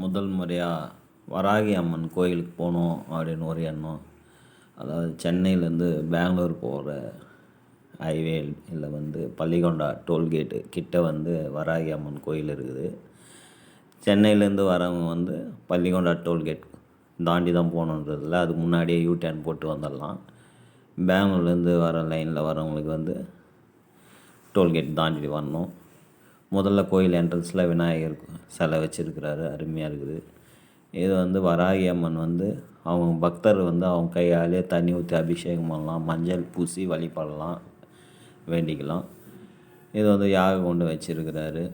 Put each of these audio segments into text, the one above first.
முதல் முறையாக வராகி அம்மன் கோயிலுக்கு போகணும் அப்படின்னு ஒரு எண்ணம். அதாவது சென்னையிலேருந்து பெங்களூர் போகிற ஹைவேல பள்ளிகொண்டா டோல்கேட்டு கிட்ட வராகி அம்மன் கோயில் இருக்குது. சென்னையிலேருந்து வரவங்க பள்ளிகொண்டா டோல்கேட் தாண்டி தான் போகணுன்றதில்ல, அதுக்கு முன்னாடியே யூ டர்ன் போட்டு வந்துடலாம். பெங்களூர்லேருந்து வர லைனில் வரவங்களுக்கு டோல்கேட் தாண்டி வரணும். முதல்ல கோயில் என்ட்ரன்ஸில் விநாயகர் சிலை வச்சுருக்கிறாரு, அருமையாக இருக்குது. இது வராகி அம்மன் அவங்க பக்தர் அவங்க கையாலே தண்ணி ஊற்றி அபிஷேகம் பண்ணலாம், மஞ்சள் பூசி வழிபடலாம், வேண்டிக்கலாம். இது யாகம் கொண்டு வச்சுருக்கிறாரு.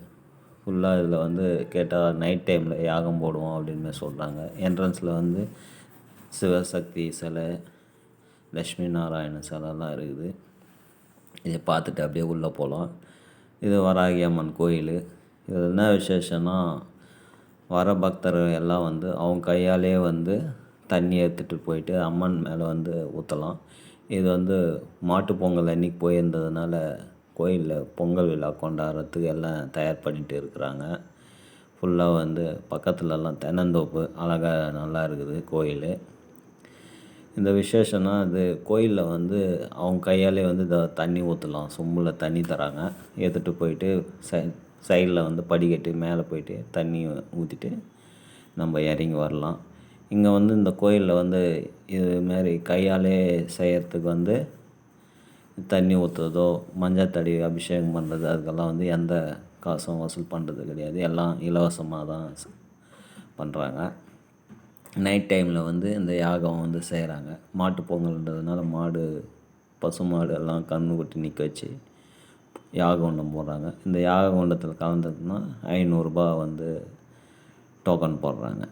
ஃபுல்லாக இதில் கேட்டால் நைட் டைமில் யாகம் போடுவோம் அப்படின்னு சொல்கிறாங்க. என்ட்ரன்ஸில் சிவசக்தி சிலை, லக்ஷ்மி நாராயண சிலைலாம் இருக்குது. இதை பார்த்துட்டு அப்படியே உள்ளே போகலாம். இது வராகி அம்மன் கோயில். இதில் என்ன விசேஷம்னா, வர பக்தர்கள் எல்லாம் அவங்க கையாலே தண்ணி எடுத்துகிட்டு போயிட்டு அம்மன் மேலே ஊற்றலாம். இது மாட்டு பொங்கல் அன்றைக்கி போயிருந்ததுனால கோயிலில் பொங்கல் விழா கொண்டாடுறதுக்கு எல்லாம் தயார் பண்ணிகிட்டு இருக்கிறாங்க. ஃபுல்லாக பக்கத்துலலாம் தென்னந்தோப்பு அழகாக நல்லா இருக்குது கோயில். இந்த விசேஷம்னா அது கோயிலில் அவங்க கையாலே தண்ணி ஊற்றலாம், சொம்பில் தண்ணி தராங்க. எடுத்துகிட்டு போயிட்டு சைடில் படிக்கட்டு மேலே போயிட்டு தண்ணி ஊற்றிட்டு நம்ம இறங்கி வரலாம். இங்கே இந்த கோயிலில் இதுமாரி கையாலே செய்கிறதுக்கு தண்ணி ஊற்றுறதோ மஞ்சள் தடவி அபிஷேகம் பண்ணுறது அதுக்கெல்லாம் எந்த காசும் வசூல் பண்ணுறது கிடையாது. எல்லாம் இலவசமாக தான் பண்ணுறாங்க. நைட் டைமில் இந்த யாகம் செய்கிறாங்க. மாட்டு பொங்கல்ன்றதுனால மாடு, பசு மாடு எல்லாம் கன்று குட்டி நிற்க வச்சு யாககுண்டம் போடுறாங்க. இந்த யாககுண்டத்தில் கலந்ததுன்னா ரூ. 500 டோக்கன் போடுறாங்க.